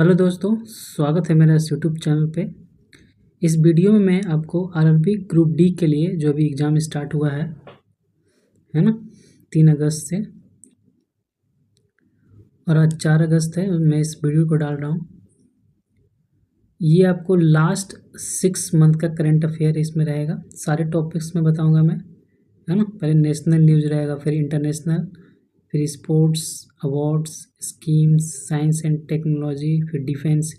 Hello दोस्तों, स्वागत है मेरा इस यूट्यूब चैनल पे। इस वीडियो में मैं आपको आरआरबी ग्रुप डी के लिए जो भी एग्ज़ाम स्टार्ट हुआ है ना, 3 अगस्त से, और आज 4 अगस्त है। मैं इस वीडियो को डाल रहा हूँ। ये आपको लास्ट 6 मंथ का करंट अफेयर इसमें रहेगा। सारे टॉपिक्स में बताऊँगा मैं, है ना। पहले नेशनल न्यूज़ रहेगा, फिर इंटरनेशनल, फिर sports, awards, schemes, science and technology, फिर डिफेंस।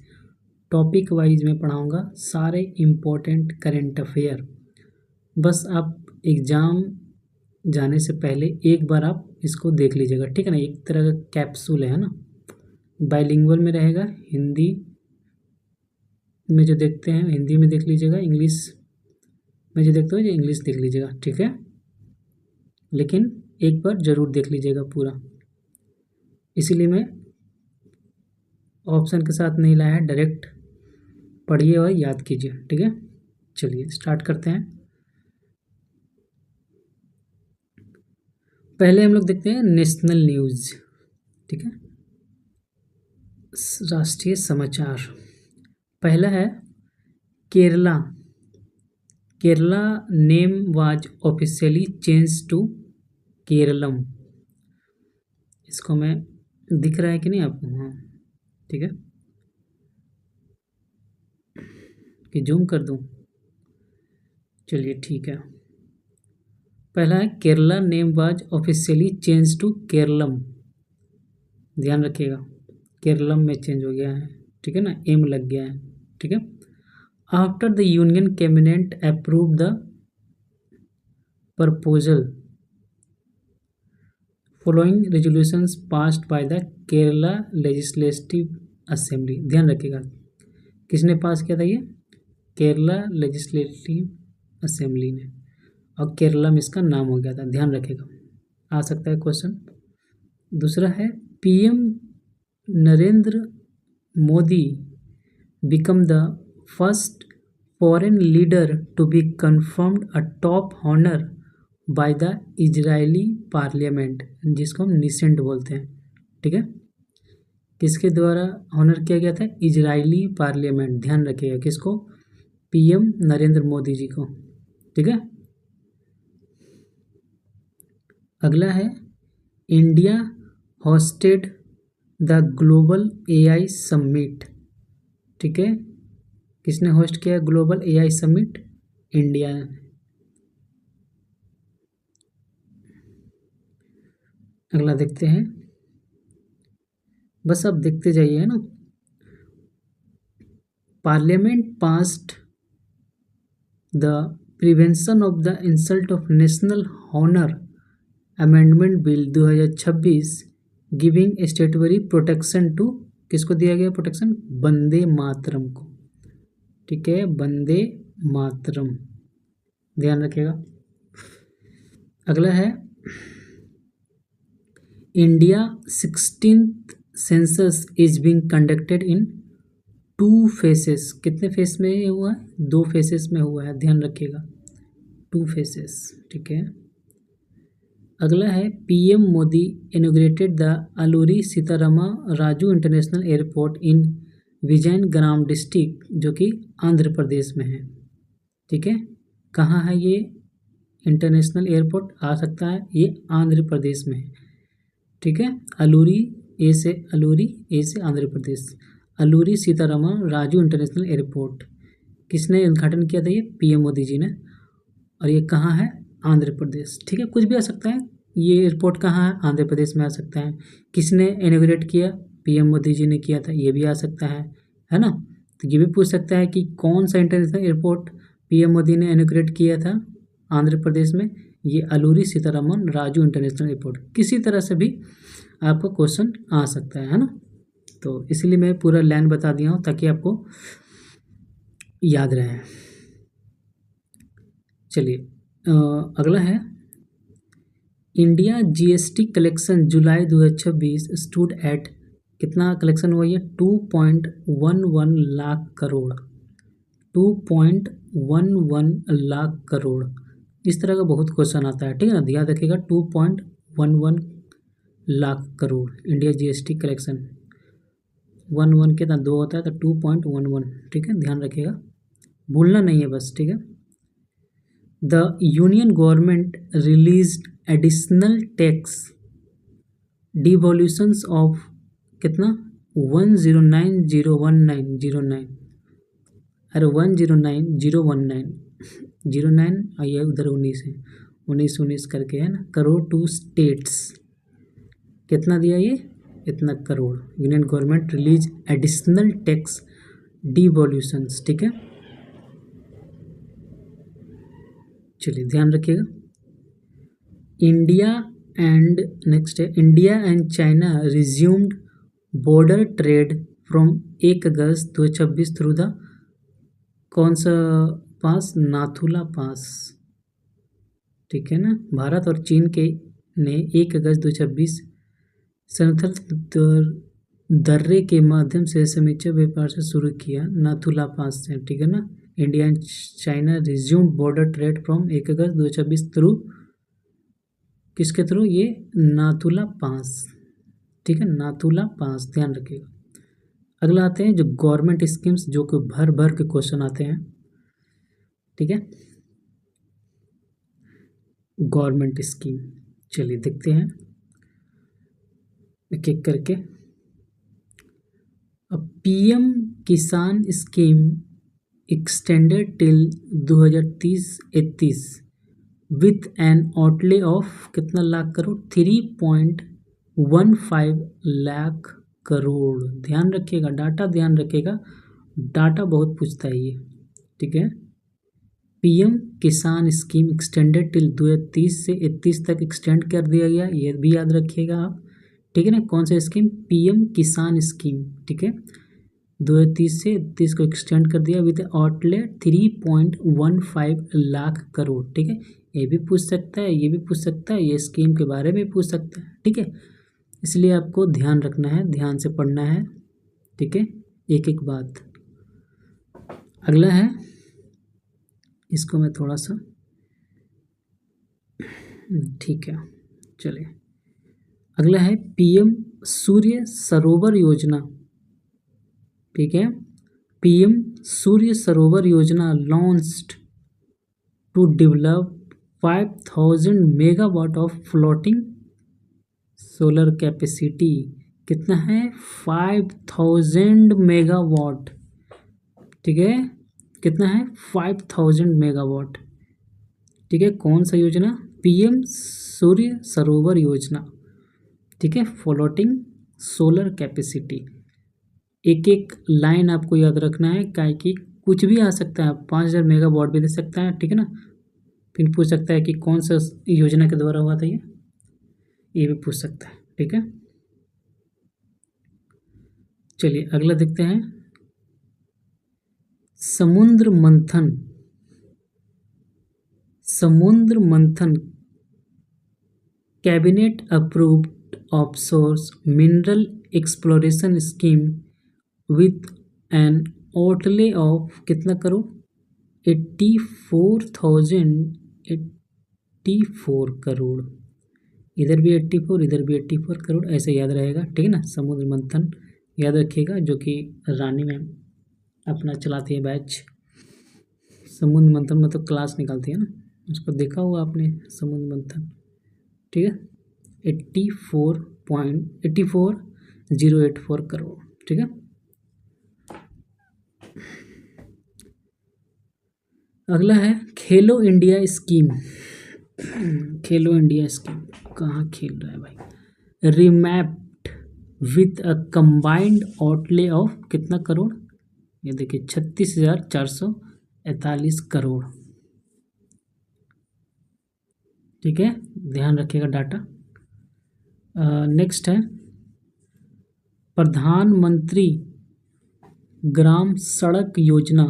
टॉपिक वाइज में पढ़ाऊँगा सारे इम्पोर्टेंट करंट अफेयर। बस आप एग्ज़ाम जाने से पहले एक बार आप इसको देख लीजिएगा, ठीक है ना। एक तरह का कैप्सूल है ना। बाइलिंगुअल में रहेगा, हिंदी में जो देखते हैं हिंदी में देख लीजिएगा, इंग्लिश में जो देखते हो जो इंग्लिश देख लीजिएगा, ठीक है। लेकिन एक बार ज़रूर देख लीजिएगा पूरा। इसीलिए मैं ऑप्शन के साथ नहीं लाया है, डायरेक्ट पढ़िए और याद कीजिए, ठीक है। चलिए स्टार्ट करते हैं। पहले हम लोग देखते हैं नेशनल न्यूज़, ठीक है, राष्ट्रीय समाचार। पहला है Kerala. Kerala name was officially change to Keralam. इसको मैं दिख रहा है कि नहीं आपको? हाँ, ठीक है। कि जूम कर दूं? चलिए ठीक है। पहला है Kerala name was officially change to Keralam. ध्यान रखिएगा, केरलम में चेंज हो गया है, ठीक है ना, एम लग गया है, ठीक है। After the union cabinet approve the proposal following resolutions passed by the Kerala legislative assembly. ध्यान रखिएगा, किसने पास किया था ये? केरला लेजिस्लेटिव असेंबली ने, और केरला में इसका नाम हो गया था। ध्यान रखिएगा, आ सकता है क्वेश्चन। दूसरा है PM Narendra Modi become the first foreign leader to be confirmed a top honour by the Israeli parliament, जिसको हम निसेंट बोलते हैं, ठीक है। किसके द्वारा हॉनर किया गया था? Israeli parliament. ध्यान रखिएगा, किसको? पीएम नरेंद्र मोदी जी को, ठीक है। अगला है India hosted the global AI summit, ठीक है। किसने होस्ट किया ग्लोबल एआई समिट? इंडिया। अगला देखते हैं, बस आप देखते जाइए, है ना। Parliament passed the prevention of the insult of national honour amendment bill 2026 giving statutory protection to, किसको दिया गया प्रोटेक्शन? वंदे मातरम को, ठीक है, वंदे मातरम। ध्यान रखिएगा। अगला है India 16th census is being conducted in 2 faces. कितने फेस में ये हुआ है? 2 फेसेस में हुआ है, ध्यान रखिएगा, 2 फेसेस, ठीक है। अगला है PM Modi inaugurated the Alluri Sitarama Raju international airport in Vizianagaram district, जो कि आंध्र प्रदेश में है, ठीक है। कहाँ है ये इंटरनेशनल एयरपोर्ट? आ सकता है ये आंध्र प्रदेश में है, ठीक है। अलूरी, ए से अलूरी, ए से आंध्र प्रदेश। अलूरी सीतारामा राजू इंटरनेशनल एयरपोर्ट किसने उद्घाटन किया था? ये पीएम मोदी जी ने। और ये कहाँ है? आंध्र प्रदेश, ठीक है। कुछ भी आ सकता है, ये एयरपोर्ट कहाँ है? आंध्र प्रदेश में आ सकता है। किसने इनॉग्रेट किया? पीएम मोदी जी ने किया था, ये भी आ सकता है ना। तो ये भी पूछ सकता है कि कौन सा इंटरनेशनल एयरपोर्ट पीएम मोदी ने इनॉग्रेट किया था आंध्र प्रदेश में? ये अलूरी सीतारामन राजू इंटरनेशनल एयरपोर्ट। किसी तरह से भी आपको क्वेश्चन आ सकता है ना। तो इसलिए मैं पूरा लाइन बता दिया हूँ ताकि आपको याद रहे। चलिए अगला है India GST collection July 2026 stood at, कितना कलेक्शन हुआ? ये 2.11 लाख करोड़, 2.11 लाख करोड़। इस तरह का बहुत क्वेश्चन आता है, ठीक है ना। ध्यान रखिएगा, 2.11 lakh crore India GST collection. 1 कितना 2 होता है तो 2.11, ठीक है, ध्यान रखिएगा, भूलना नहीं है बस, ठीक है। The union government released additional tax devolutions of कितना 109,01909, अरे 109,019 आइए उधर 19 करके है ना, करोड़ टू स्टेट्स, कितना दिया ये, इतना crore. Union government release additional tax devolutions, ठीक है, चलिए ध्यान रखिएगा। इंडिया एंड नेक्स्ट है, India and China resumed border trade from 1 August 2026 through the कौन सा पास, नाथुला पास, ठीक है ना। भारत और चीन के ने 1 अगस्त 2026 सनथल दर्रे के माध्यम से समीक्षा व्यापार से शुरू किया, नाथुला पास से, ठीक है ना। India and China resumed border trade from 1 August 2026 through, किसके थ्रू, ये नाथुला पास, ठीक है, नाथुला पास, ध्यान रखिएगा। अगला आते हैं जो गवर्नमेंट स्कीम्स, जो कि भर भर के क्वेश्चन आते हैं, ठीक है, गवर्नमेंट स्कीम, चलिए देखते हैं एक एक करके। अब पीएम किसान scheme extended till 2030-31 with an outlay of कितना लाख करोड़, 3.15 लाख करोड़, ध्यान रखिएगा, डाटा ध्यान रखिएगा, डाटा बहुत पूछता है ये, ठीक है। पीएम किसान स्कीम एक्सटेंडेड टिल 2030 से 31 तक एक्सटेंड कर दिया गया, ये भी याद रखिएगा आप, ठीक है ना। कौन सा स्कीम, पीएम किसान स्कीम, ठीक है, 2030 से 31 को एक्सटेंड कर दिया विद आउटले 3.15 लाख करोड़, ठीक है। ये भी पूछ सकता है, ये भी पूछ सकता है, ये स्कीम के बारे में पूछ सकता है, ठीक है। इसलिए आपको ध्यान रखना है, ध्यान से पढ़ना है, ठीक है, एक एक बात। अगला है, इसको मैं थोड़ा सा, ठीक है, चलिए अगला है पीएम सूर्य सरोवर योजना, ठीक है, PM Surya Sarovar Yojana launched to develop 5000 megawatt of floating solar capacity, कितना है 5000 मेगावाट, ठीक है, कितना है 5000 मेगावाट, ठीक है। कौन सा योजना, पीएम सूर्य सरोवर योजना, ठीक है, फ्लोटिंग सोलर कैपेसिटी। एक एक लाइन आपको याद रखना है, काहे कि कुछ भी आ सकता है, 5000 मेगावाट भी दे सकता है, ठीक है ना। फिर पूछ सकता है कि कौन सा योजना के द्वारा हुआ था ये भी पूछ सकता है, ठीक है। चलिए अगला देखते हैं, समुद्र मंथन cabinet approved offshore mineral exploration scheme with an outlay of कितना करोड़, 84 करोड़, इधर भी 84, इधर भी 84 करोड़, ऐसे याद रहेगा, ठीक है ना। समुद्र मंथन याद रखिएगा, जो कि रानी मैम अपना चलाती है बैच, समुद्र मंथन में तो क्लास निकालती है ना, उसको देखा होगा आपने, समुद्र मंथन, ठीक है, 84.84084 करोड़, ठीक है। अगला है Khelo India scheme, Khelo India scheme कहाँ खेल रहा है भाई, remapped with a combined outlay of कितना करोड़, ये देखिए 36,441 करोड़, ठीक है, ध्यान रखिएगा डाटा। नेक्स्ट है प्रधानमंत्री ग्राम सड़क योजना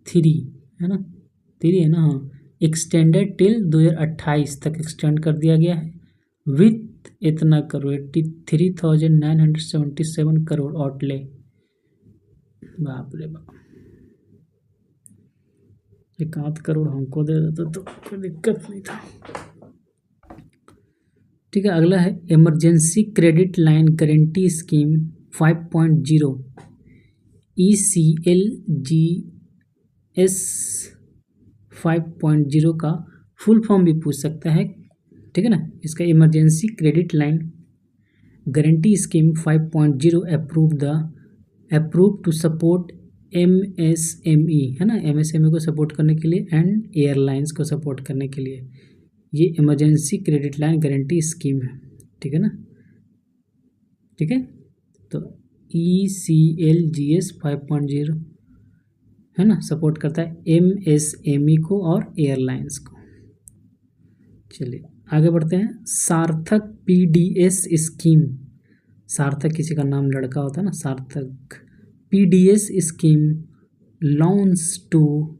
3 है ना, 3 है ना, हाँ, एक्सटेंडेड टिल 2028 तक एक्सटेंड कर दिया गया है विथ इतना करोड़, 83,977 करोड़ आउटले, बाप रे बाप, 1 आध करोड़ हमको दे देता तो कोई दिक्कत नहीं था। ठीक है। अगला है emergency credit line guarantee scheme 5.0 ECLGS 5.0 का फुल फॉर्म भी पूछ सकता है, ठीक है ना। इसका emergency credit line guarantee scheme 5.0 approve to support MSME, है ना, MSME को सपोर्ट करने के लिए एंड एयरलाइंस को सपोर्ट करने के लिए ये emergency credit line guarantee scheme है, ठीक है ना। ठीक है, तो ECLGS 5.0 है ना, सपोर्ट करता है MSME को और एयरलाइंस को। चलिए आगे बढ़ते हैं। सार्थक PDS स्कीम, सार्थक किसी का नाम लड़का होता है ना, Sarthak PDS scheme launch to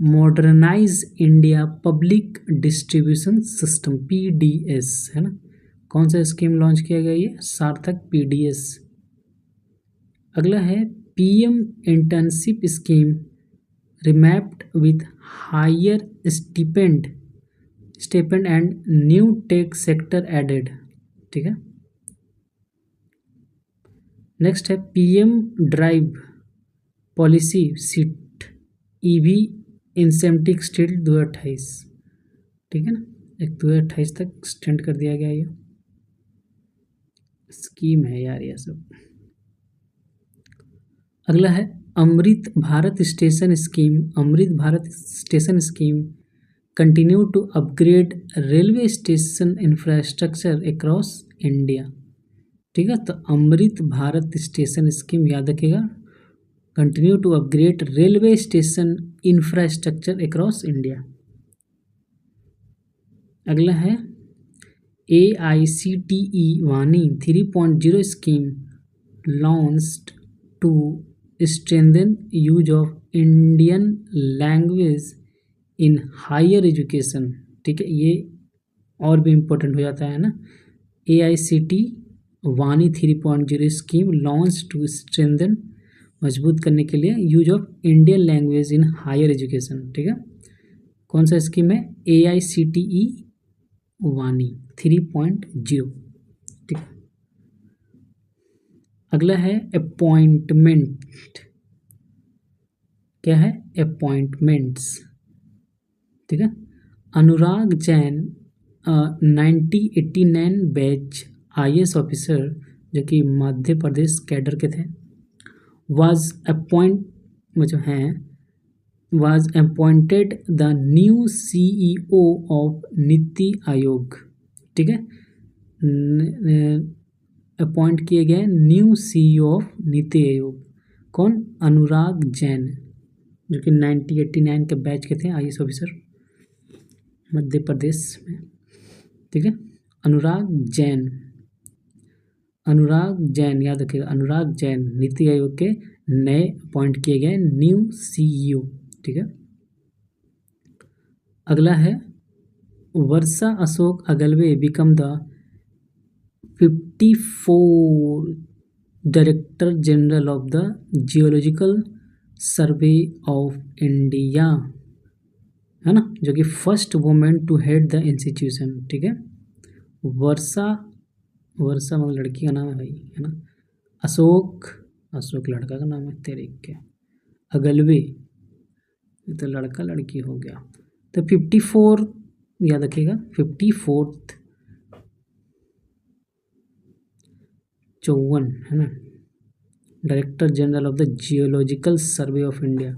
modernise India public distribution system, PDS है ना। कौन सा स्कीम लॉन्च किया गया, ये सार्थक PDS। अगला है PM internship scheme remapped with higher stipend and new tech sector added, ठीक है। नेक्स्ट है PM drive policy seat EV incentive still 2028, ठीक है ना, एक 2028 तक एक्सटेंड कर दिया गया ये स्कीम है यार ये सब। अगला है Amrit Bharat station scheme continue to upgrade railway station infrastructure across India, ठीक है। तो अमृत भारत स्टेशन स्कीम याद रखिएगा, continue to upgrade railway station infrastructure across India. अगला है AICTE Vaani 3.0 scheme launched to strengthen use of Indian language in higher education, ठीक है। ये और भी इम्पोर्टेंट हो जाता है ना। AICTE Vaani 3.0 scheme launch to strengthen, मजबूत करने के लिए use of Indian language in higher education, ठीक है। कौन सा स्कीम है, AICTE वानी 3.0, ठीक है। अगला है अपॉइंटमेंट, क्या है, अपॉइंटमेंट्स, ठीक है। Anurag Jain 1989 batch IAS officer जो कि मध्य प्रदेश कैडर के थे, was appointed the new CEO of NITI Aayog, ठीक है। अपॉइंट किए गए new CEO of NITI Aayog, कौन, अनुराग जैन, जो कि 1989 के बैच के थे IAS ऑफिसर मध्य प्रदेश में, ठीक है। अनुराग जैन याद रखिएगा, अनुराग जैन नीति आयोग के नए अपॉइंट किए गए न्यू CEO, ठीक है। अगला है वर्षा अशोक अगलवे become the 54 director general of the geological survey of India, है ना, जो कि first women to head the institution, ठीक है। वर्षा मतलब लड़की का नाम है भाई, है ना। अशोक लड़का का नाम है, तेरे के अगलवे ये तो लड़का लड़की हो गया। तो 54 याद रखिएगा, 54th 54 है ना, director general of the geological survey of India,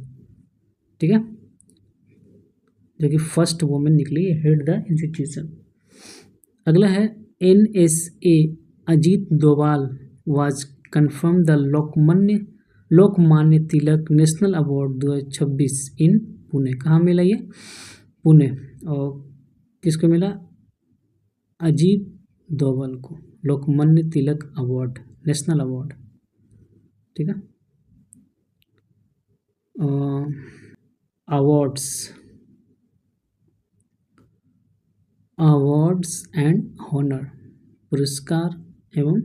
ठीक है, जो कि फर्स्ट वुमेन निकली हेड द इंस्टीट्यूशन। अगला है NSA Ajit Doval was confirm the Lokmanya Tilak national award 2026 इन पुणे। कहाँ मिला ये, पुणे। और किसको मिला, अजीत डोभाल को Lokmanya Tilak award, national award, ठीक है। अवार्ड्स एंड हॉनर, पुरस्कार एवं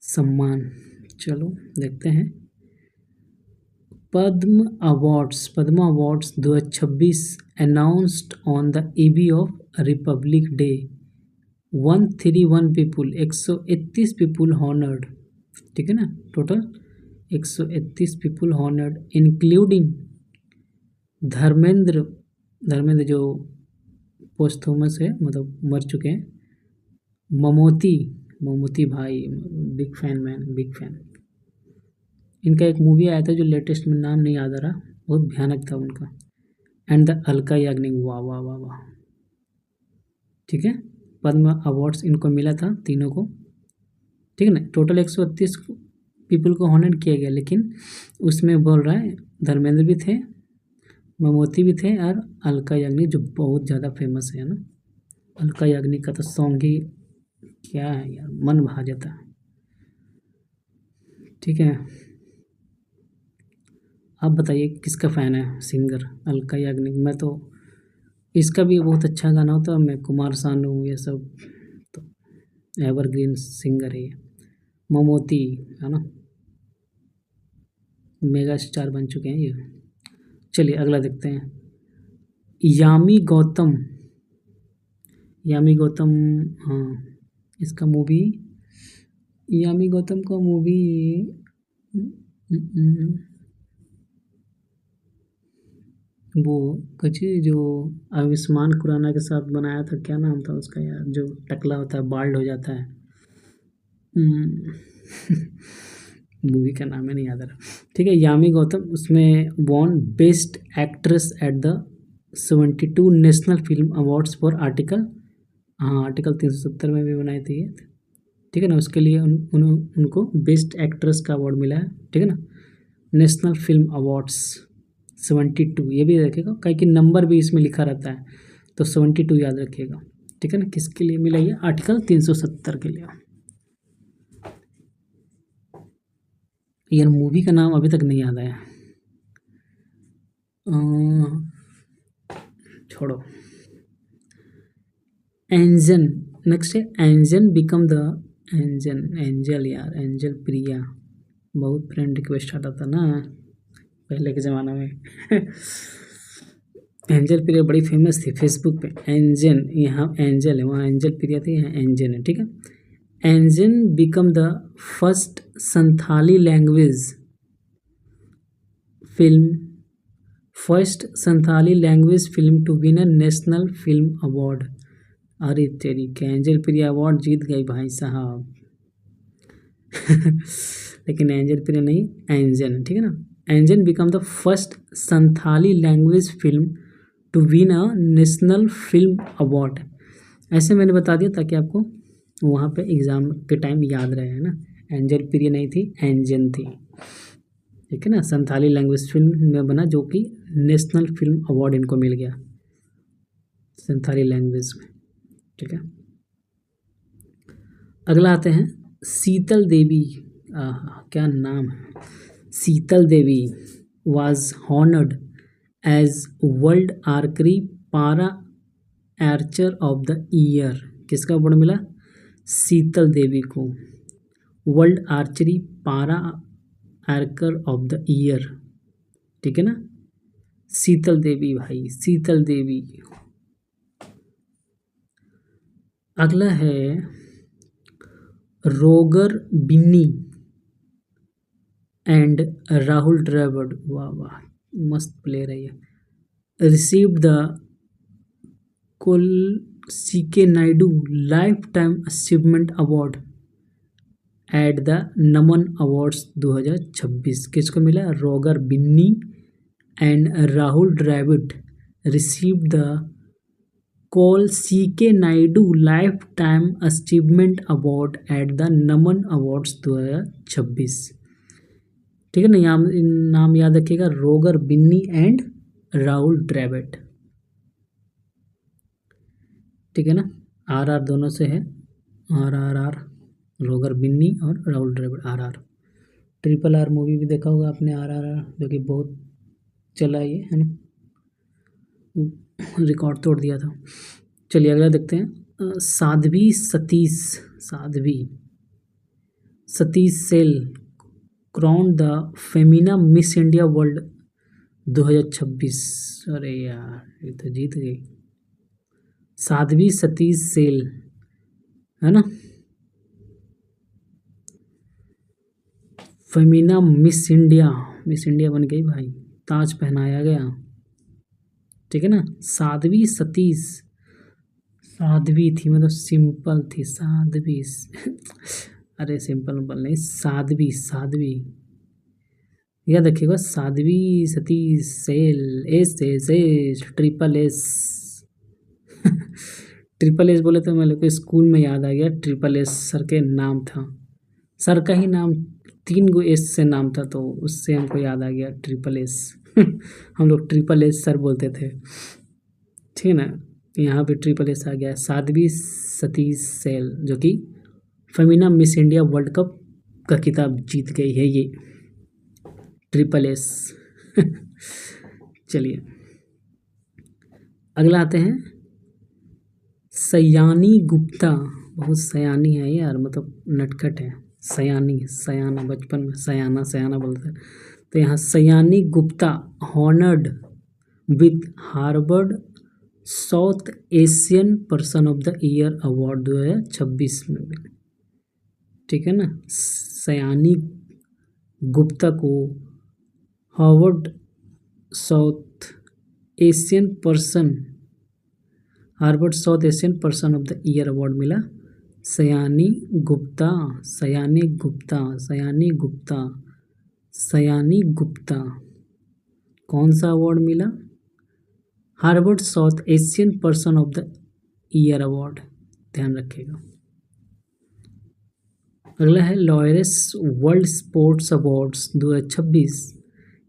सम्मान। चलो देखते हैं। Padma awards 2026 announced on the eve of Republic Day 131 people, 131 people honoured, ठीक है ना, total 131 people honoured including Dharmendra, Dharmendra जो पोस्थुमस है, मतलब मर चुके हैं, ममोती, ममोती भाई, big fan man, big fan. इनका एक मूवी आया था जो लेटेस्ट में नाम नहीं याद आ रहा, बहुत भयानक था उनका। एंड द अलका याग्निक, वाह वाह वाह वाह, ठीक है। पद्म अवार्ड्स इनको मिला था तीनों को, ठीक है ना। टोटल 132 पीपल को हॉनर किया गया, लेकिन उसमें बोल रहा है धर्मेंद्र भी थे, ममोती भी थे, और अलका याग्निक जो बहुत ज़्यादा फेमस है ना। अलका याग्निक का तो सॉन्ग ही क्या है यार, मन भा जाता है, ठीक है। आप बताइए किसका फ़ैन है सिंगर अलका याग्निक? मैं तो इसका भी बहुत अच्छा गाना होता है, मैं कुमार सानू ये सब तो एवरग्रीन सिंगर है ये। ममोती है ना, मेगा स्टार बन चुके हैं ये। चलिए अगला देखते हैं, यामी गौतम, यामी गौतम, हाँ इसका मूवी, यामी गौतम का मूवी वो कुछ जो आयुष्मान खुराना के साथ बनाया था, क्या नाम था उसका यार, जो टकला होता है, बाल्ड हो जाता है, मूवी का नाम है नहीं याद आ रहा, ठीक है। यामी गौतम उसमें won best actress at the 72 national film awards for article, हाँ आर्टिकल 370 में भी बनाई थी ये, ठीक है ना। उसके लिए उनको बेस्ट एक्ट्रेस का अवार्ड मिला है, ठीक है ना। नेशनल फिल्म अवार्ड्स 72, ये भी रखेगा कहीं कि नंबर भी इसमें लिखा रहता है, तो 72 याद रखिएगा, ठीक है ना। किसके लिए मिला ये? आर्टिकल 370 के लिए। यार मूवी का नाम अभी तक नहीं याद आया, छोड़ो। एंजन, नेक्स्ट है एंजन बिकम द, एंजन, एंजल यार, एंजल प्रिया, बहुत फ्रेंड रिक्वेस्ट आता था ना पहले के ज़माने में। एंजल प्रिया बड़ी फेमस थी फेसबुक पे। एंजन, यहाँ एंजल है, वहाँ एंजल प्रिया थी, यहाँ एंजन है, ठीक है। एंजन become the first Santhali language film, first Santhali language film to win a national film award. अरे तेरी के, एंजल प्रिया अवार्ड जीत गई भाई साहब। लेकिन एंजल प्रिया नहीं, एंजन, ठीक है ना। एंजन become the first Santhali language film to win a national film award. ऐसे मैंने बता दिया ताकि आपको वहाँ पे एग्ज़ाम के टाइम याद रहे, है ना। एंजल प्रिया नहीं थी, एंजन थी, ठीक है ना। संथाली लैंग्वेज फिल्म में बना, जो कि नेशनल फिल्म अवार्ड इनको मिल गया संथाली लैंग्वेज में, ठीक है। अगला आते हैं शीतल देवी, क्या नाम है, शीतल देवी वाज हॉनर्ड एज वर्ल्ड आर्करी पारा आर्चर ऑफ द ईयर। किसका अवार्ड मिला? शीतल देवी को वर्ल्ड आर्चरी पारा आर्कर ऑफ द ईयर, ठीक है ना। शीतल देवी भाई, शीतल देवी। अगला है रोगर बिन्नी एंड राहुल द्रविड़, वाह वाह मस्त प्लेयर है ये। Received the col C K Naidu life time achievement award at the Naman awards 2026। किसको मिला? Roger Binny and Rahul Dravid received the col C K Naidu life time achievement award at the Naman awards 2026, ठीक है ना। नाम याद रखिएगा, रोगर बिन्नी एंड राहुल द्रविड़, ठीक है ना। आर दोनों से है, आर रोगर बिन्नी और Rahul Dravid, R. Triple R movie भी देखा होगा आपने, आर जो कि बहुत चला ये, है ना, रिकॉर्ड तोड़ दिया था। चलिए अगला देखते हैं, Sadhvi Satish, Sadhvi Satish Sail crown the Femina Miss India World 2026। अरे यार ये तो जीत गई। साध्वी सतीश सेल है ना। फेमिना मिस इंडिया बन गई भाई, ताज पहनाया गया। ठीक है ना। साध्वी सतीश, साध्वी थी मतलब सिंपल थी साध्वी। अरे सिंपल सिंपल नहीं, साध्वी साध्वी, याद रखिएगा, Sadhvi Satish Sail, S triple S. Triple S बोले तो मेरे को स्कूल में याद आ गया, ट्रिपल एस सर के नाम था, सर का ही नाम 3 गो एस से नाम था, तो उससे हमको याद आ गया ट्रिपल एस। हम लोग ट्रिपल एस सर बोलते थे, ठीक है ना। यहाँ पे ट्रिपल एस आ गया, साध्वी सतीश सेल, जो कि Femina Miss India world cup का खिताब जीत गई है ये ट्रिपल एस। चलिए अगला आते हैं, सयानी गुप्ता, बहुत सयानी है यार, मतलब नटखट है। सयानी, सयाना, बचपन में सयाना सयाना बोलते हैं। तो यहाँ Sayani Gupta honoured with Harvard South Asian person of the year award 2026 में मिले। ठीक है ना। सयानी गुप्ता को Harvard South Asian person, Harvard South Asian person of the year award मिला। सयानी गुप्ता, सयानी गुप्ता, सयानी गुप्ता, सयानी गुप्ता, कौन सा अवार्ड मिला? Harvard South Asian person of the year award, ध्यान रखिएगा। अगला है Laureus World Sports Awards 2026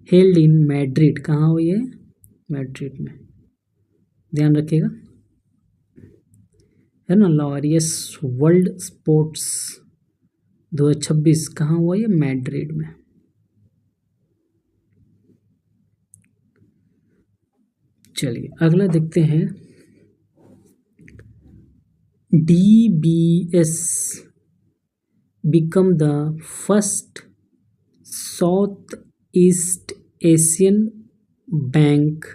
held in Madrid, कहाँ हुई है? मैड्रिड में, ध्यान रखिएगा, है ना। लॉयरेस वर्ल्ड स्पोर्ट्स 2026 कहाँ हुआ? ये मैड्रिड में। चलिए अगला देखते हैं, DBS become the first South East Asian bank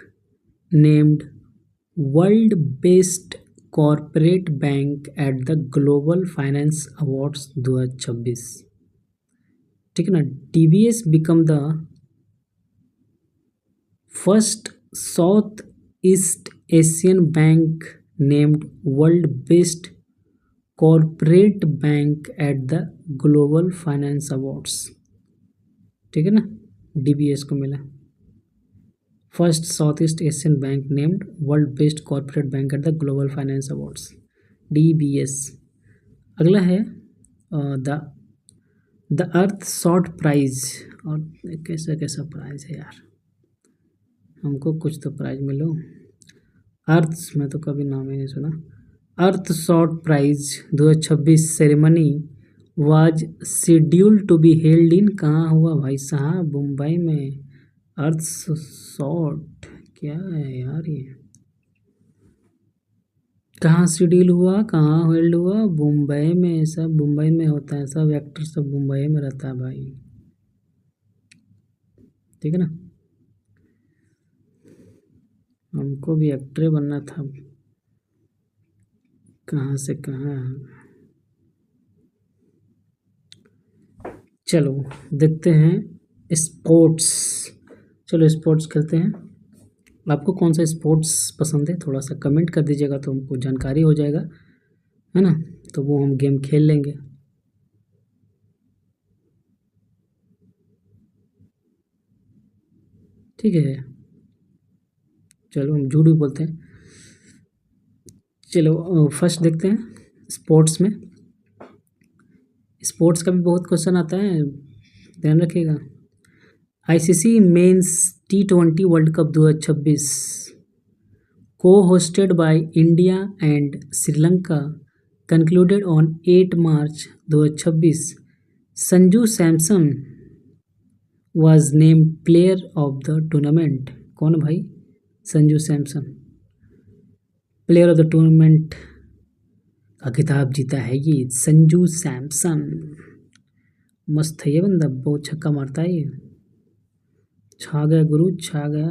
named World Best Corporate Bank at the Global Finance Awards 2026। ठीक है ना। DBS become the first South East Asian bank named World Best corporate bank at the global finance awards. ठीक है ना। DBS को मिला first south east Asian bank named world best corporate bank at the global finance awards, DBS। अगला है the earth short prize, और कैसा कैसा प्राइज है यार, हमको कुछ तो प्राइज मिलो। अर्थ में तो कभी नाम ही नहीं सुना। Earthshot prize 2026 ceremony was schedule to be held in, कहाँ हुआ भाई साहब? मुंबई में। अर्थ शॉर्ट क्या है यार ये, कहाँ शेड्यूल हुआ, कहाँ हेल्ड हुआ? मुंबई में, सब मुंबई में होता है, सब एक्टर सब मुंबई में रहता है भाई। ठीक है ना। हमको भी एक्टर बनना था, कहाँ से कहाँ। चलो देखते हैं स्पोर्ट्स, चलो स्पोर्ट्स खेलते हैं। आपको कौन सा स्पोर्ट्स पसंद है, थोड़ा सा कमेंट कर दीजिएगा तो हमको जानकारी हो जाएगा, है ना। तो वो हम गेम खेल लेंगे। ठीक है, चलो हम झूठ भी बोलते हैं। चलो फर्स्ट देखते हैं स्पोर्ट्स में, स्पोर्ट्स का भी बहुत क्वेश्चन आता है, ध्यान रखिएगा। ICC men's T20 world cup 2026 co-hosted by India and Sri Lanka concluded on 8 March 2026। Sanju Samson was named player of the tournament, कौन भाई? Sanju Samson player of the tournament का खिताब जीता है ये संजू सैमसन। मस्त है ये बंदा, बहुत छक्का मारता है ये, छा गया गुरु छा गया,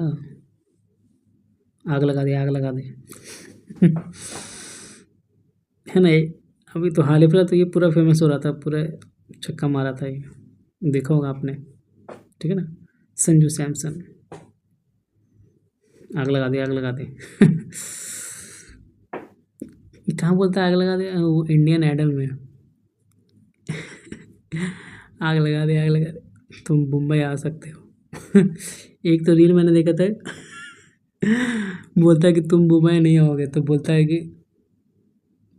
आग लगा दे आग लगा दे। है ना। अभी तो हाल ही फिलहाल तो ये पूरा फेमस हो रहा था, पूरा छक्का मारा था ये, देखा होगा आपने, ठीक है ना। संजू सैमसन, आग लगा दे, आग लगा दे। कहाँ बोलता है आग लगा दे, वो इंडियन आइडल में। आग लगा दे, आग लगा दे, तुम मुंबई आ सकते हो। एक तो रील मैंने देखा था, बोलता है कि तुम मुंबई नहीं आओगे, तो बोलता है कि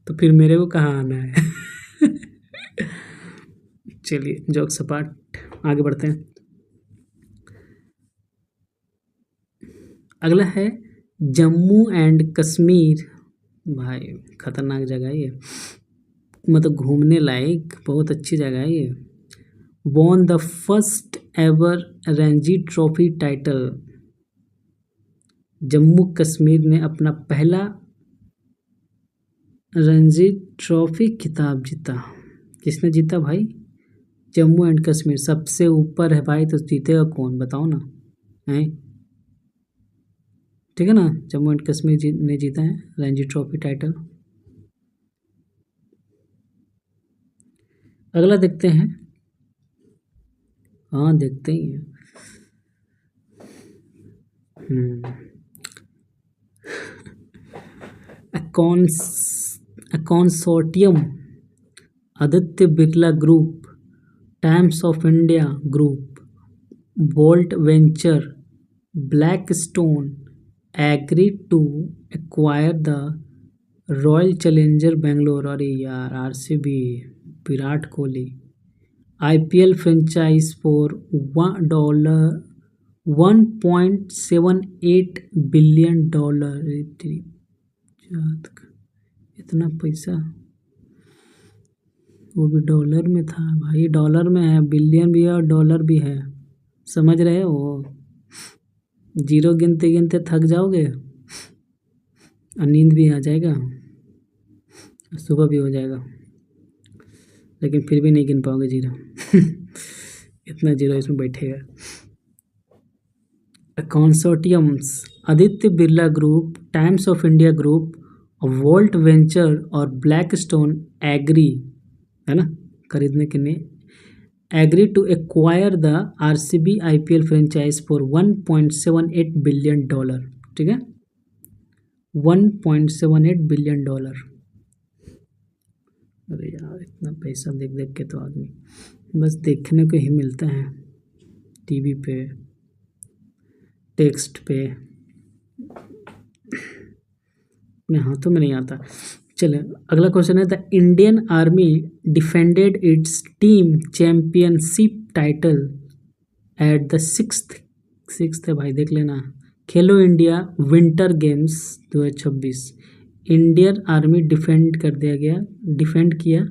तो फिर मेरे को कहाँ आना है। चलिए जोक सपाट, आगे बढ़ते हैं। अगला है जम्मू एंड कश्मीर। भाई खतरनाक जगह है ये, मतलब घूमने लायक बहुत अच्छी जगह है ये। Won the first ever Ranji trophy title. Jammu Kashmir ने अपना पहला रणजी ट्रॉफी खिताब जीता। किसने जीता भाई? जम्मू एंड कश्मीर सबसे ऊपर है भाई, तो जीतेगा कौन बताओ ना, हैं? ठीक है ना, जम्मू एंड कश्मीर ने जीता है रणजी ट्रॉफी टाइटल। अगला देखते हैं, हाँ देखते ही हैं। A consortium, Aditya Birla group, Times of India group, bolt venture, Blackstone agreed to acquire the royal challenger Bangalore. अरे यार RCB, Virat Kohli, IPL franchise for $1.78 billion. इतना पैसा, वो भी डॉलर में था भाई, डॉलर में है, बिलियन भी है और डॉलर भी है, समझ रहे हो। जीरो गिनते गिनते थक जाओगे और नींद भी आ जाएगा, सुबह भी हो जाएगा, लेकिन फिर भी नहीं गिन पाओगे जीरो। इतना जीरो इसमें बैठेगा। Consortiums, Aditya Birla group, Times of India group, Volt venture और ब्लैकस्टोन एग्री, है ना, खरीदने के लिए agree to acquire the RCB IPL franchise for $1.78 billion. ठीक है, $1.78 बिलियन। अरे यार इतना पैसा देख देख के तो आदमी बस देखने को ही मिलता है टीवी पे, टेक्स्ट पे, अपने हाथों में नहीं आता। चले अगला क्वेश्चन है, the Indian army defended its team championship title at the sixth है भाई, देख लेना, Khelo India winter games 2026। Indian army defend किया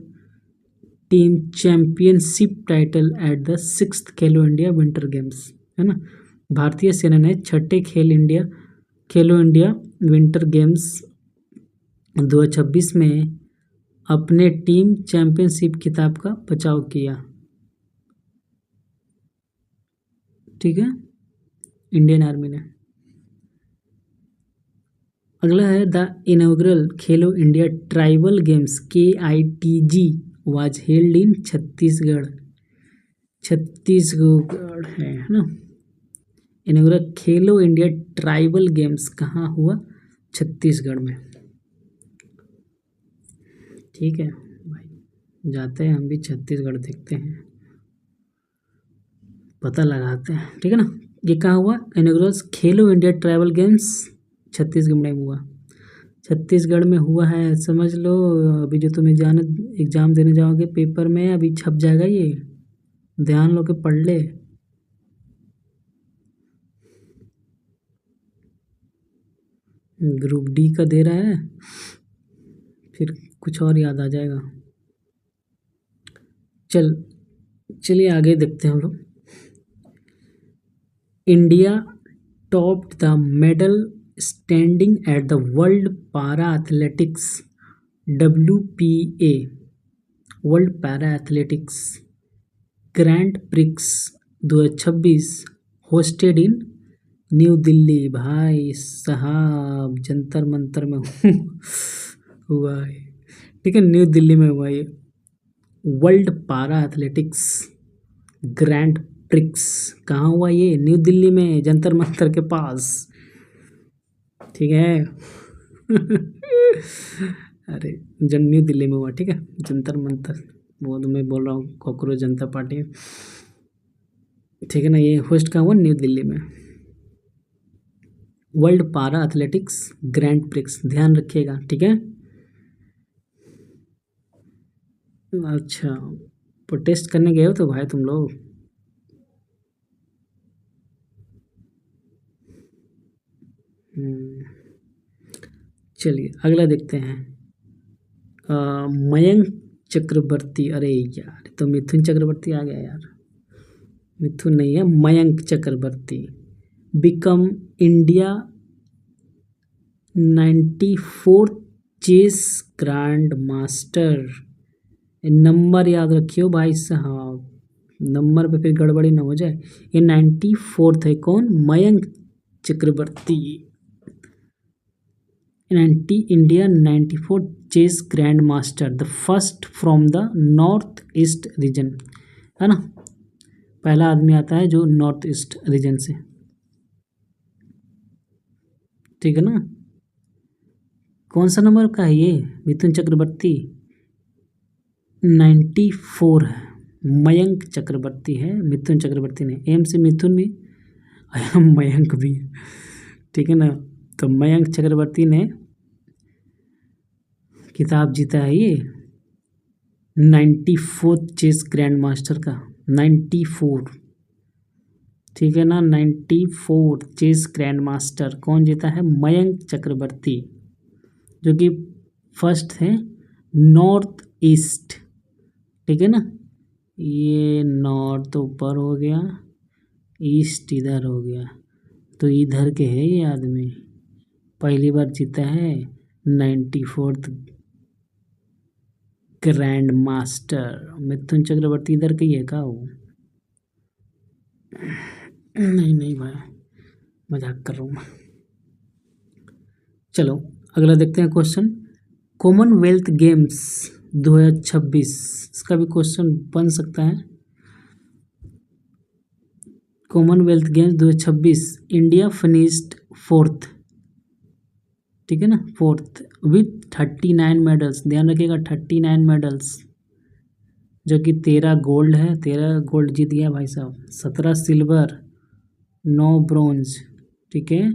team championship title at the sixth Khelo India winter games, है ना। भारतीय सेना ने छठे खेलो इंडिया विंटर गेम्स 2026 में अपने टीम चैंपियनशिप खिताब का बचाव किया। ठीक है, इंडियन आर्मी ने। अगला है, the inaugural Khelo India tribal games KITG was held in Chhattisgarh है ना। इनॉग्रल खेलो इंडिया ट्राइबल गेम्स कहाँ हुआ? छत्तीसगढ़ में। ठीक है भाई, जाते हैं हम भी छत्तीसगढ़, देखते हैं, पता लगाते हैं, ठीक है ना। ये कहाँ हुआ? इनॉग्रल खेलो इंडिया ट्राइबल गेम्स छत्तीसगढ़ में हुआ, छत्तीसगढ़ में हुआ है, समझ लो। अभी जो तुम एग्ज़ाम देने जाओगे पेपर में, अभी छप जाएगा ये, ध्यान लो के पढ़ ले। ग्रुप डी का दे रहा है, फिर कुछ और याद आ जाएगा। चलिए आगे देखते हैं हम लोग। India topped the medal standing at the world para athletics WPA world para athletics grand prix 2026 hosted in new Delhi. भाई साहब जंतर मंतर में हुआ है, ठीक है, न्यू दिल्ली में हुआ ये। वर्ल्ड पारा एथलेटिक्स ग्रैंड प्रिक्स कहाँ हुआ ये? न्यू दिल्ली में, जंतर मंतर के पास। ठीक है। अरे जन न्यू दिल्ली में हुआ, ठीक है, जंतर मंतर, वो तो मैं बोल रहा हूँ कॉकरोच जनता पार्टी, ठीक है ना। ये होस्ट कहाँ हुआ? न्यू दिल्ली में। वर्ल्ड पारा एथलेटिक्स ग्रैंड प्रिक्स, ध्यान रखिएगा, ठीक है। अच्छा, प्रोटेस्ट करने गए हो तो भाई तुम लोग? चलिए अगला देखते हैं। मयंक चक्रवर्ती, अरे यार तो मिथुन चक्रवर्ती आ गया यार, मिथुन नहीं है, Mayank Chakravarti become India 94th chess grand master. Number याद रखियो भाई साहब, नंबर पे फिर गड़बड़ी ना हो जाए। ये 94th है, कौन? Mayank Chakravarti. India 94th chess grand master, the first from the north east region, है ना। पहला आदमी आता है जो नॉर्थ ईस्ट रीजन से, ठीक है ना। कौन सा नंबर का है ये? मिथुन चक्रवर्ती 94 है, मयंक चक्रवर्ती है, मिथुन चक्रवर्ती ने। एम से मिथुन भी मयंक भी, ठीक है ना। तो मयंक चक्रवर्ती ने खिताब जीता है ये 94th चेस ग्रैंड मास्टर का, 94, ठीक है ना। 94 चेस ग्रैंड मास्टर कौन जीता है? मयंक चक्रवर्ती, जो कि फर्स्ट है नॉर्थ ईस्ट, ठीक है ना। ये नॉर्थ ऊपर हो गया, ईस्ट इधर हो गया, तो इधर के है ये आदमी, पहली बार जीता है 94th grand master. Mithun Chakraborty इधर का ही है का वो? नहीं नहीं भाई, मजाक कर रहा हूँ मैं। चलो अगला देखते हैं क्वेश्चन। कॉमनवेल्थ गेम्स 2026, इसका भी क्वेश्चन बन सकता है। Commonwealth games 2026, India finished 4th, ठीक है ना, 4th विथ 39 मेडल्स, ध्यान रखिएगा 39 मेडल्स, जो कि 13 गोल्ड है, 13 गोल्ड जीत गया भाई साहब, 17 सिल्वर, 9 ब्रॉन्ज, ठीक है।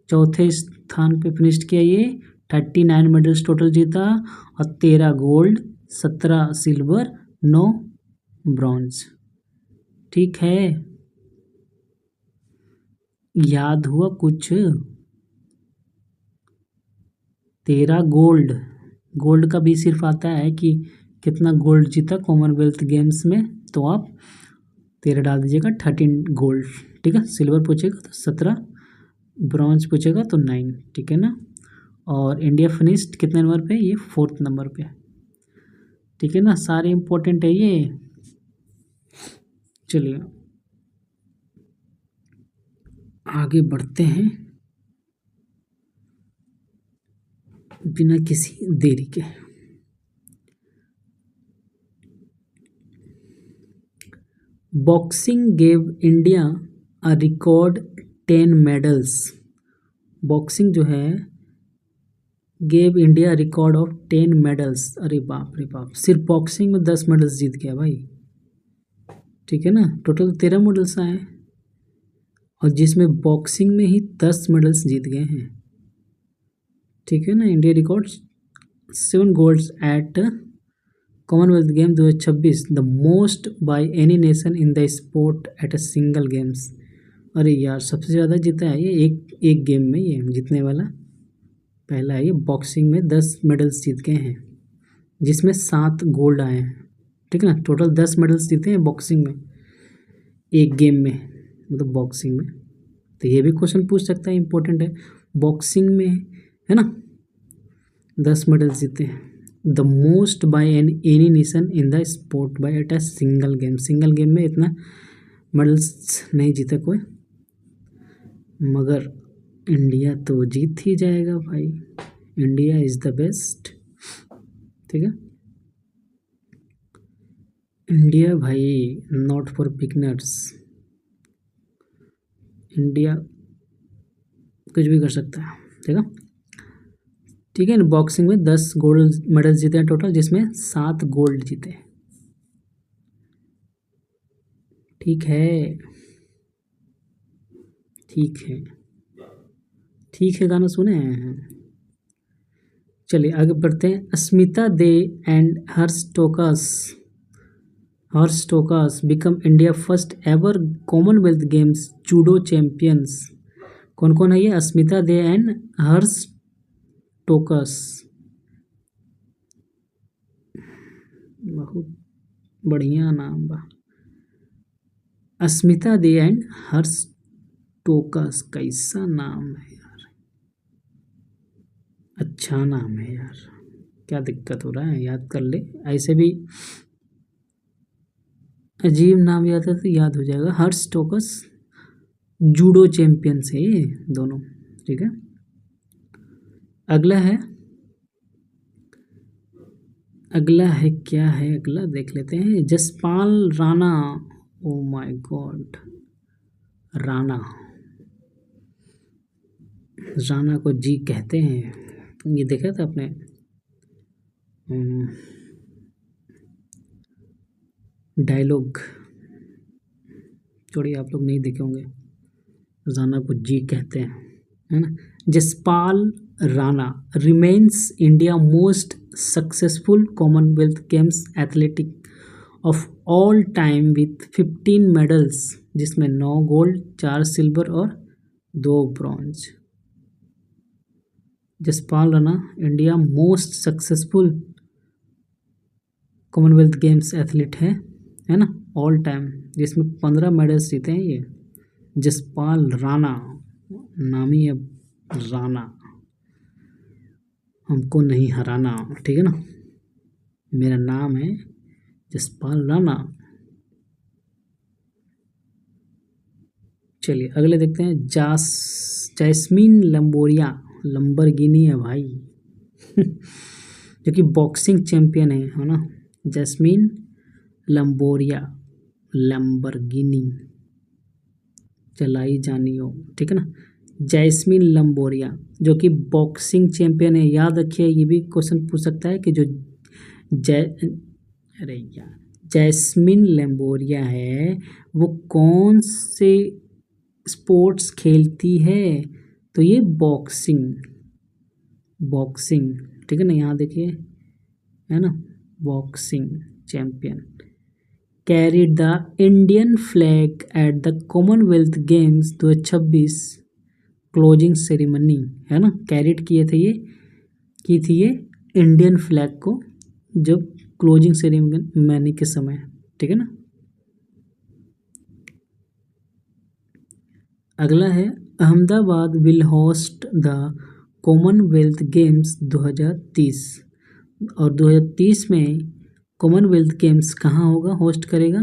चौथे स्थान पे फिनिश किया ये, 39 मेडल्स टोटल जीता, और 13 गोल्ड, 17 सिल्वर, 9 ब्रॉन्ज, ठीक है। याद हुआ कुछ? 13 गोल्ड, गोल्ड का भी सिर्फ आता है कि कितना गोल्ड जीता कॉमनवेल्थ गेम्स में, तो आप 13 डाल दीजिएगा, 13 गोल्ड, ठीक है। सिल्वर पूछेगा तो 17, ब्रॉन्ज पूछेगा तो 9, ठीक है ना। और इंडिया फिनिश्ड कितने नंबर पे? ये 4th नंबर पे, ठीक है ना। सारे इम्पोर्टेंट है ये। चलिए आगे बढ़ते हैं बिना किसी देरी के। Boxing gave India a record 10 medals, boxing जो है gave India record of 10 medals, अरे बाप रे बाप, सिर्फ बॉक्सिंग में 10 मेडल्स जीत गया भाई, ठीक है ना। टोटल 13 मेडल्स आए, और जिसमें बॉक्सिंग में ही 10 मेडल्स जीत गए हैं, ठीक है ना। India record 7 golds at Commonwealth game 2026, the most by any nation in the sport at a single games. अरे यार सबसे ज़्यादा जीता है ये एक गेम में, ये जीतने वाला पहला है ये। बॉक्सिंग में 10 मेडल्स जीत गए हैं, जिसमें 7 गोल्ड आए हैं, ठीक है ना। टोटल 10 मेडल्स जीते हैं बॉक्सिंग में एक गेम में, मतलब बॉक्सिंग में। तो ये भी क्वेश्चन पूछ सकता है, इंपॉर्टेंट है, बॉक्सिंग में, है ना। 10 मेडल्स जीते हैं, the most by any nation in the sport by eight a single game, single game में इतना मेडल्स नहीं जीता कोई, मगर इंडिया तो जीत ही जाएगा भाई, इंडिया इज़ द बेस्ट। ठीक है। इंडिया भाई नॉट फॉर बिगनर्स, इंडिया कुछ भी कर सकता है, ठीक है। ठीक है, बॉक्सिंग में 10 गोल्ड मेडल जीते हैं टोटल, जिसमें 7 गोल्ड जीते। ठीक है, ठीक है, ठीक है, गाना सुने हैं। चलिए आगे बढ़ते हैं। Asmita Dey and Harsh Tokas become India first ever Commonwealth Games judo champions. कौन कौन है ये? अस्मिता दे एंड हर्ष टोकस। बहुत बढ़िया नाम बा। अस्मिता दे एंड हर्ष टोकस, कैसा नाम है यार, अच्छा नाम है यार, क्या दिक्कत हो रहा है, याद कर ले। ऐसे भी अजीब नाम याद है तो याद हो जाएगा। हर्ष टोकस जूडो चैंपियंस है ये दोनों, ठीक है। अगला है क्या है, अगला देख लेते हैं। Jaspal Rana, oh my God, Rana, Rana को जी कहते हैं। ये देखा था आपने? डायलॉग, छोड़िए आप लोग नहीं देखे होंगे। राणा को जी कहते हैं, है ना। Jaspal Rana remains India most successful Commonwealth games athletic of all time with 15 medals, जिसमें 9 गोल्ड, 4 सिल्वर और 2 bronze. Jaspal Rana India most successful Commonwealth games athlete है ना, ऑल टाइम, जिसमें 15 मेडल्स जीते हैं ये। जसपाल राणा, नामी है राणा, हमको नहीं हराना, ठीक है ना। मेरा नाम है जसपाल राणा। चलिए अगले देखते हैं। जैस्मीन लंबरगिनी है भाई जो कि बॉक्सिंग चैंपियन है ना। जैस्मीन लंबरगिनी, चलाई जानी हो, ठीक है ना। जैस्मीन लंबोरिया जो कि बॉक्सिंग चैंपियन है। याद रखिए, ये भी क्वेश्चन पूछ सकता है कि जो अरे यार जैस्मीन लंबोरिया है वो कौन से स्पोर्ट्स खेलती है? तो ये बॉक्सिंग, ठीक है ना। यहाँ देखिए, है ना, boxing champion. Carried the Indian flag at the Commonwealth games 2026 closing ceremony, है ना। कैरिड किए थे ये, की थी ये इंडियन फ्लैग को जब क्लोजिंग सेरेमनी के समय, ठीक है ना। अगला है Ahmedabad will host the Commonwealth games 2030, और 2030 में कॉमनवेल्थ गेम्स कहाँ होगा, होस्ट करेगा?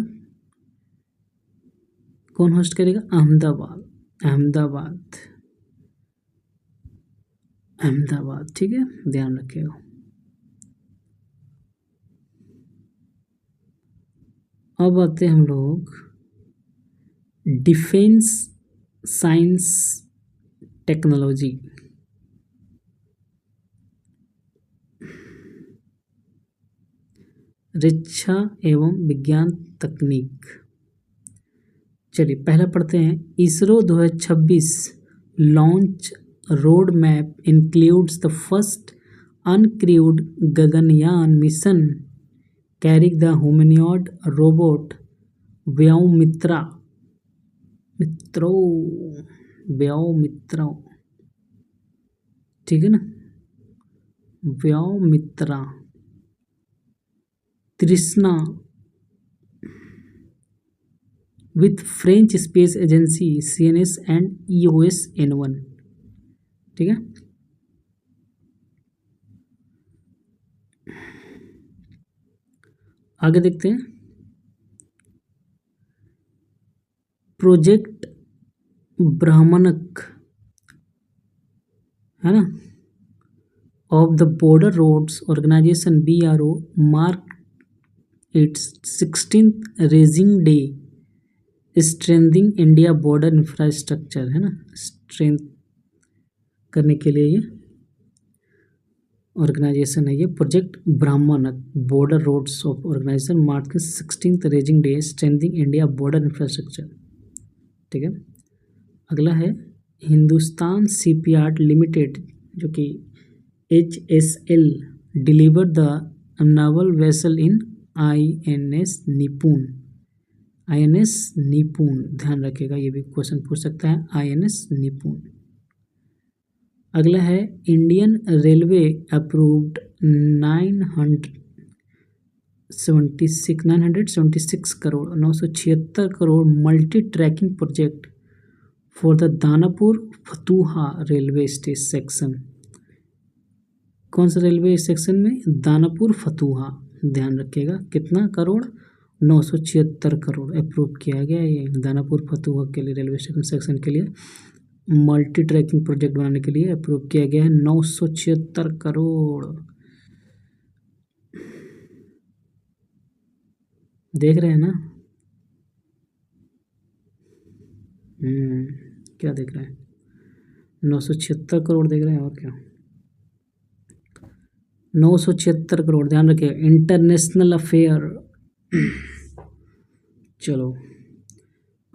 कौन होस्ट करेगा? अहमदाबाद, ठीक है, ध्यान रखिएगा। अब आते हैं हम लोग डिफेंस साइंस टेक्नोलॉजी, रक्षा एवं विज्ञान तकनीक। चलिए पहला पढ़ते हैं। ISRO 2026 launch road map includes the first uncrewed Gaganyaan mission carrying the humanoid robot Vyommitra Vyommitra, ठीक है ना, व्योमित्रा तृष्णा with French Space Agency CNS and EOS N1, ठीक है। आगे देखते हैं। प्रोजेक्ट ब्राह्मणक, है ना, of the Border Roads Organization BRO marked its 16th Raising Day, strengthening India border infrastructure, है ना, स्ट्रेंथ करने के लिए ये ऑर्गेनाइजेशन है। ये प्रोजेक्ट ब्राह्मण बॉर्डर रोड्स ऑफ ऑर्गेनाइजेशन मार्च के 16th raising day, strengthening India border infrastructure. ठीक है, अगला है हिंदुस्तान शिपयार्ड लिमिटेड, जो कि HSL delivered the novel vessel in INS निपुण। INS निपुण, ध्यान रखिएगा, ये भी क्वेश्चन पूछ सकता है, INS निपुण। अगला है Indian railway approved 976 crore 976 crore multi tracking project for the Danapur Fatuha railway section. कौन सा रेलवे सेक्शन में? दानापुर फतूहा, ध्यान रखिएगा। कितना करोड़? 976 करोड़ अप्रूव किया गया ये दानापुर फतूहा के लिए, रेलवे सेक्शन के लिए मल्टी ट्रैकिंग प्रोजेक्ट बनाने के लिए अप्रूव किया गया है 976 करोड़। देख रहे हैं ना? क्या देख रहे हैं? 976 करोड़ देख रहे हैं, और क्या? 976 करोड़, ध्यान रखिए। इंटरनेशनल अफेयर, चलो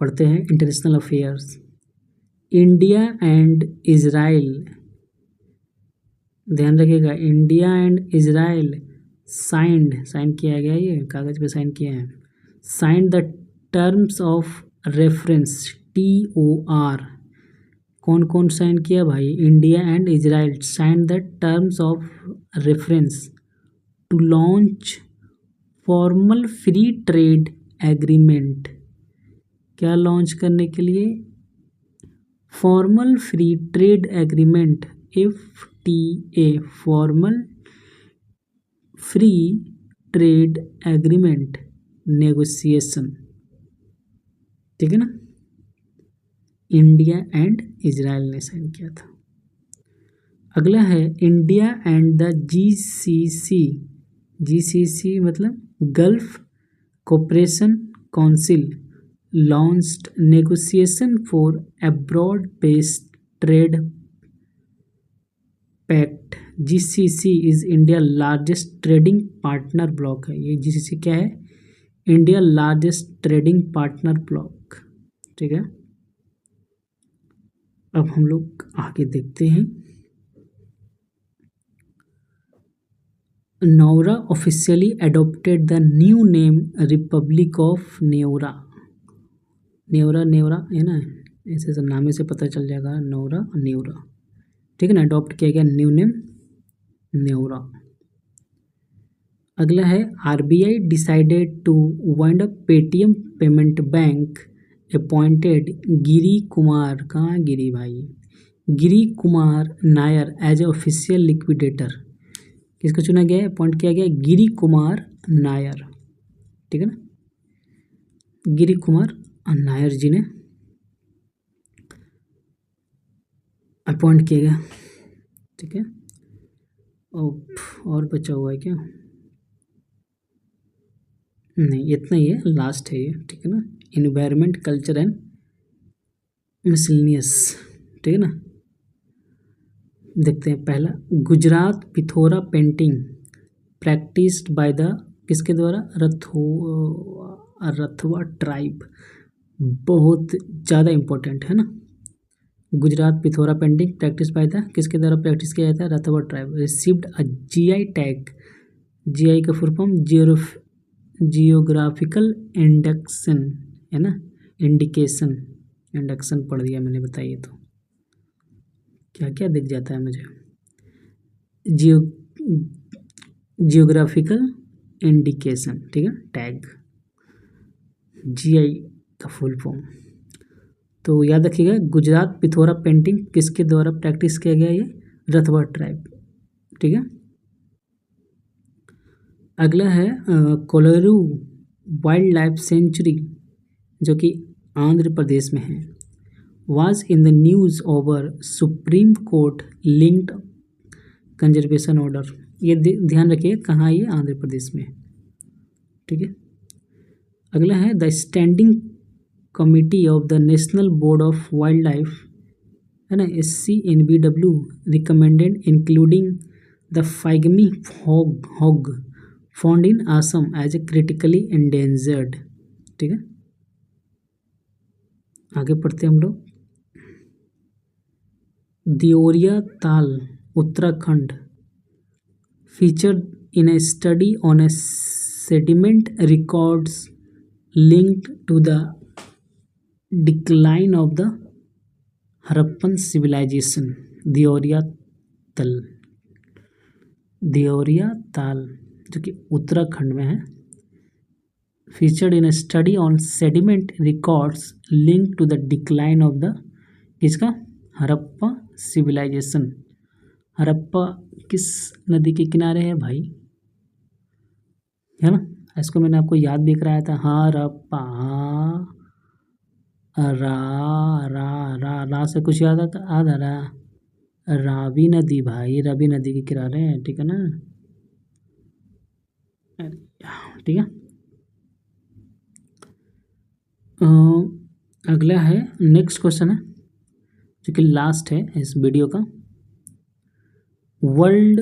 पढ़ते हैं international affairs. India and Israel, ध्यान रखिएगा, इंडिया एंड इजराइल साइन किया गया, ये कागज पे साइन किया है। Sign the terms of reference, TOR। कौन कौन साइन किया भाई? India and Israel sign the terms of reference to launch formal free trade agreement. क्या लॉन्च करने के लिए? Formal free trade agreement, FTA, formal free trade agreement negotiation. ठीक है ना? इंडिया एंड इजराइल ने साइन किया था। अगला है इंडिया एंड द GCC मतलब Gulf cooperation council launched negotiation for a broad based trade pact. GCC is India largest trading partner bloc है। ये GCC क्या है? India largest trading partner bloc. ठीक है, अब हम लोग आगे देखते हैं। Nauru officially adopted the new name republic of Naoero. Naoero है ना, ऐसे सब नामे से पता चल जाएगा, न्योरा। ठीक है ना, अडॉप्ट किया गया न्यू नेम न्योरा। अगला है RBI decided to wind up Paytm payment bank, appointed Giri Kumar, कहाँ गिरी भाई? Giri Kumar Nair as a official liquidator. किसको चुना गया है? अपॉइंट किया गया गिरी कुमार नायर। ठीक है ना, गिरी कुमार नायर जी ने अपॉइंट किया गया। ठीक है, और बचा हुआ है क्या? नहीं, इतना ही है, लास्ट है ये। ठीक है ना, इन्वायरमेंट कल्चर एंड मिसलिनियस। ठीक है ना, देखते हैं। पहला, Gujarat Pithora painting practised by the, किसके द्वारा? रथवा ट्राइब। बहुत ज़्यादा इम्पोर्टेंट है ना। Gujarat Pithora painting practice by the, किसके द्वारा प्रैक्टिस किया जाता है? रथवा tribe. Received a GI tag, GI का फुल फॉर्म जियोग्राफिकल इंडक्शन है ना, इंडक्शन पढ़ दिया मैंने, बताइए तो क्या क्या दिख जाता है मुझे? Geographical indication. ठीक है, टैग, GI का फुल फॉर्म। तो याद रखिएगा, गुजरात पिथोरा पेंटिंग किसके द्वारा प्रैक्टिस किया गया? ये रथवा ट्राइब। ठीक है, अगला है कोलारू वाइल्ड लाइफ सेंचुरी, जो कि आंध्र प्रदेश में है। Was in the news over supreme court linked, conservation order, ये ध्यान रखिए कहाँ, ये आंध्र प्रदेश में, ठीक है। अगला है the standing committee of the national board of wild life, है ना, SCNBW recommended including the pygmy hog found in Assam as a critically endangered, ठीक है। आगे पढ़ते हैं हम लोग। Deoria Tal Uttarakhand featured in a study on a sediment records linked to the decline of the Harappan civilisation. Deoria Tal जो कि उत्तराखंड में है, featured in a study on sediment records link to the decline of the, किसका, हरप्पा सिविलाइजेशन। हरप्पा किस नदी के किनारे है भाई, है ना, इसको मैंने आपको याद भी कराया था। हरप्पा, रा से कुछ याद आता, आधा रावी नदी भाई, रावी नदी के किनारे हैं, ठीक है ना, ठीक है। अगला है, नेक्स्ट क्वेश्चन है जो कि लास्ट है इस वीडियो का। World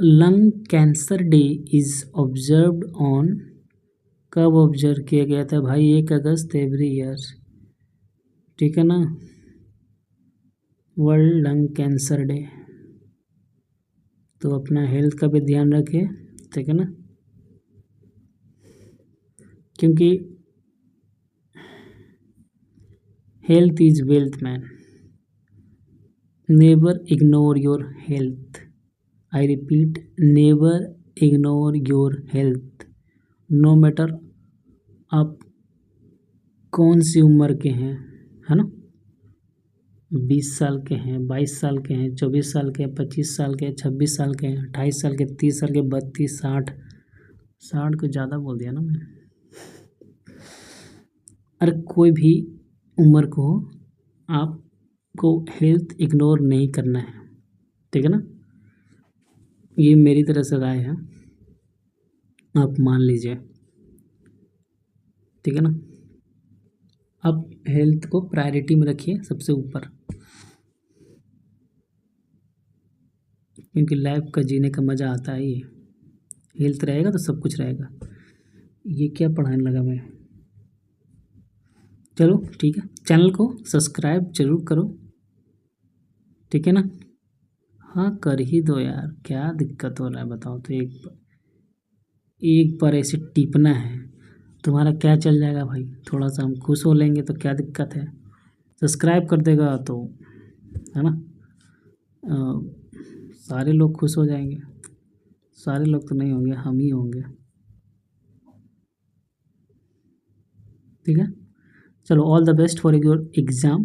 lung cancer day is observed on, कब ऑब्जर्व किया गया था भाई, 1 अगस्त एवरी ईयर, ठीक है ना, वर्ल्ड लंग कैंसर डे। तो अपना हेल्थ का भी ध्यान रखें, ठीक है ना, क्योंकि health is wealth man, never ignore your health, I repeat, never ignore your health, no matter आप कौन सी उम्र के हैं, है ना, 20 साल के हैं, 22 साल के हैं, 24 साल के हैं, 25 साल के हैं, 26 साल के हैं, 28 साल के, 30 साल के, 32, 60 को ज़्यादा बोल दिया ना मैं। अरे कोई भी उम्र को आपको हेल्थ इग्नोर नहीं करना है, ठीक है ना, ये मेरी तरह से राय है, आप मान लीजिए, ठीक है ना। आप हेल्थ को प्रायोरिटी में रखिए सबसे ऊपर, क्योंकि लाइफ का जीने का मज़ा आता है, ये हेल्थ रहेगा तो सब कुछ रहेगा। ये क्या पढ़ाने लगा मैं, चलो ठीक है, चैनल को सब्सक्राइब जरूर करो, ठीक है ना, हाँ कर ही दो यार, क्या दिक्कत हो रहा है बताओ तो, एक बार ऐसे टिपना है, तुम्हारा क्या चल जाएगा भाई, थोड़ा सा हम खुश हो लेंगे तो क्या दिक्कत है, सब्सक्राइब कर देगा तो, है ना, सारे लोग खुश हो जाएंगे, सारे लोग तो नहीं होंगे, हम ही होंगे, ठीक है। चलो all the best for your exam.